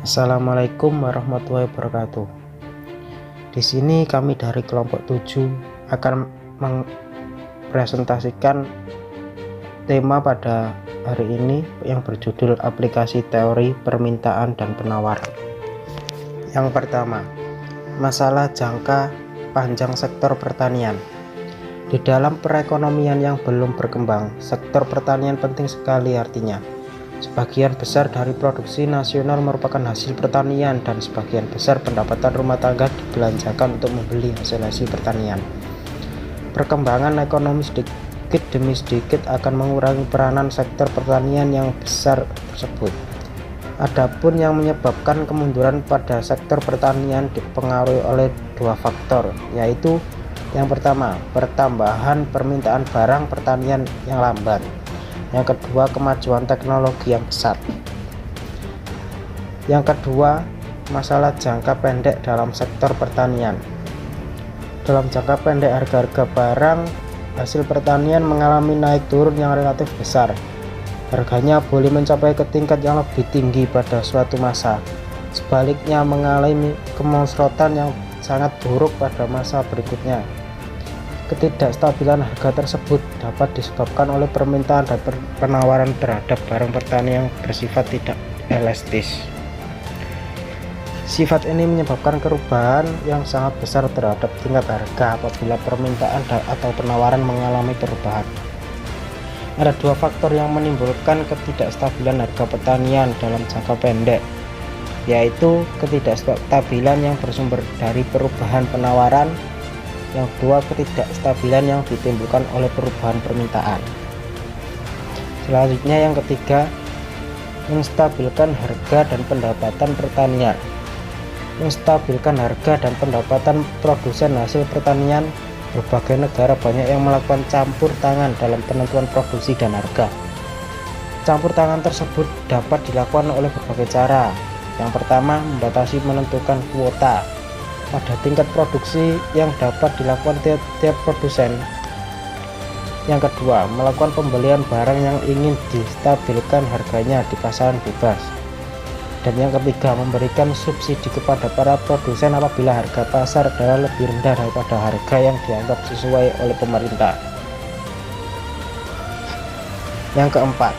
Assalamualaikum warahmatullahi wabarakatuh. Di sini kami dari kelompok 7 akan mempresentasikan tema pada hari ini yang berjudul aplikasi teori permintaan dan penawaran. Yang pertama, masalah jangka panjang sektor pertanian. Di dalam perekonomian yang belum berkembang, sektor pertanian penting sekali artinya. Sebagian besar dari produksi nasional merupakan hasil pertanian dan sebagian besar pendapatan rumah tangga dibelanjakan untuk membeli hasil-hasil pertanian. Perkembangan ekonomi sedikit demi sedikit akan mengurangi peranan sektor pertanian yang besar tersebut. Adapun yang menyebabkan kemunduran pada sektor pertanian dipengaruhi oleh dua faktor, yaitu yang pertama, pertambahan permintaan barang pertanian yang lambat. Yang kedua, kemajuan teknologi yang pesat. Yang kedua, masalah jangka pendek dalam sektor pertanian. Dalam jangka pendek, harga-harga barang hasil pertanian mengalami naik turun yang relatif besar. Harganya boleh mencapai ke tingkat yang lebih tinggi pada suatu masa. Sebaliknya, mengalami kemerosotan yang sangat buruk pada masa berikutnya. Ketidakstabilan harga tersebut dapat disebabkan oleh permintaan dan penawaran terhadap barang pertanian yang bersifat tidak elastis. Sifat ini menyebabkan perubahan yang sangat besar terhadap tingkat harga apabila permintaan atau penawaran mengalami perubahan. Ada dua faktor yang menimbulkan ketidakstabilan harga pertanian dalam jangka pendek, yaitu ketidakstabilan yang bersumber dari perubahan penawaran. Yang kedua, ketidakstabilan yang ditimbulkan oleh perubahan permintaan. Selanjutnya yang ketiga, menstabilkan harga dan pendapatan pertanian. Menstabilkan harga dan pendapatan produsen hasil pertanian. Berbagai negara banyak yang melakukan campur tangan dalam penentuan produksi dan harga. Campur tangan tersebut dapat dilakukan oleh berbagai cara. Yang pertama, membatasi menentukan kuota pada tingkat produksi yang dapat dilakukan tiap produsen. Yang kedua, melakukan pembelian barang yang ingin distabilkan harganya di pasaran bebas. Dan yang ketiga, memberikan subsidi kepada para produsen apabila harga pasar adalah lebih rendah daripada harga yang dianggap sesuai oleh pemerintah. Yang keempat,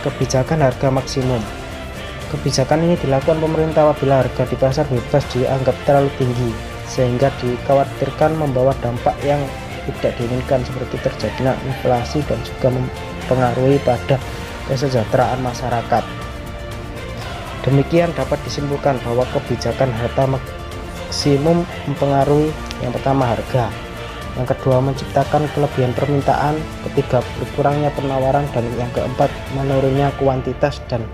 kebijakan harga maksimum. Kebijakan ini dilakukan pemerintah apabila harga di pasar bebas dianggap terlalu tinggi, sehingga dikhawatirkan membawa dampak yang tidak diinginkan seperti terjadinya inflasi dan juga mempengaruhi pada kesejahteraan masyarakat. Demikian dapat disimpulkan bahwa kebijakan harga maksimum mempengaruhi yang pertama harga, yang kedua menciptakan kelebihan permintaan, ketiga berkurangnya penawaran, dan yang keempat menurunnya kuantitas dan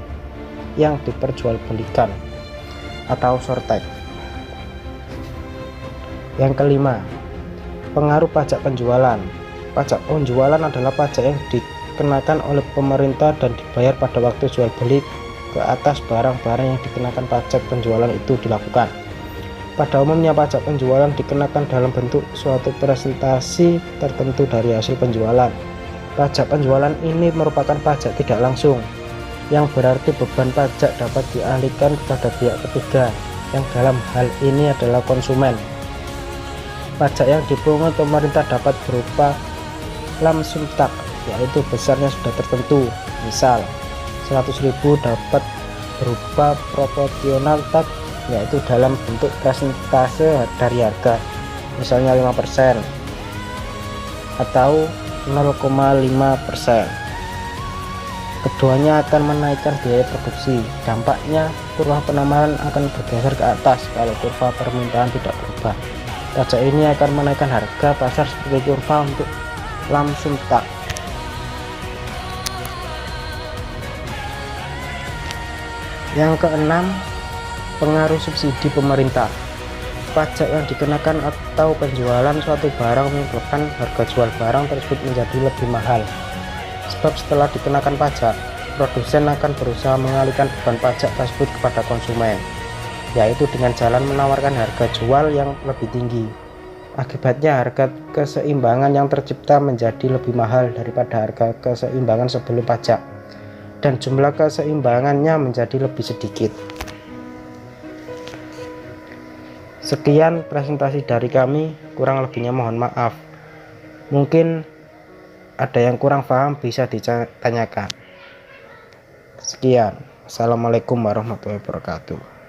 yang diperjualbelikan atau shortage. Yang kelima, pengaruh pajak penjualan. Pajak penjualan adalah pajak yang dikenakan oleh pemerintah dan dibayar pada waktu jual beli ke atas barang-barang yang dikenakan pajak penjualan itu dilakukan. Pada umumnya pajak penjualan dikenakan dalam bentuk suatu presentasi tertentu dari hasil penjualan. Pajak penjualan ini merupakan pajak tidak langsung, yang berarti beban pajak dapat dialihkan kepada pihak ketiga, yang dalam hal ini adalah konsumen. Pajak yang dipungut pemerintah dapat berupa lamsum tax, yaitu besarnya sudah tertentu. Misal 100.000 dapat berupa proporsional tax, yaitu dalam bentuk persentase dari harga, misalnya 5% atau 0,5%. Keduanya akan menaikkan biaya produksi. Dampaknya, kurva penawaran akan bergeser ke atas kalau kurva permintaan tidak berubah. Pajak ini akan menaikkan harga pasar seperti kurva untuk lamsum tax. Yang keenam, pengaruh subsidi pemerintah. Pajak yang dikenakan atau penjualan suatu barang menyebabkan harga jual barang tersebut menjadi lebih mahal. Sebab setelah dikenakan pajak, produsen akan berusaha mengalihkan beban pajak tersebut kepada konsumen, yaitu dengan jalan menawarkan harga jual yang lebih tinggi. Akibatnya harga keseimbangan yang tercipta menjadi lebih mahal daripada harga keseimbangan sebelum pajak, dan jumlah keseimbangannya menjadi lebih sedikit. Sekian presentasi dari kami, kurang lebihnya mohon maaf. Mungkin ada yang kurang paham bisa ditanyakan. Sekian. Assalamualaikum warahmatullahi wabarakatuh.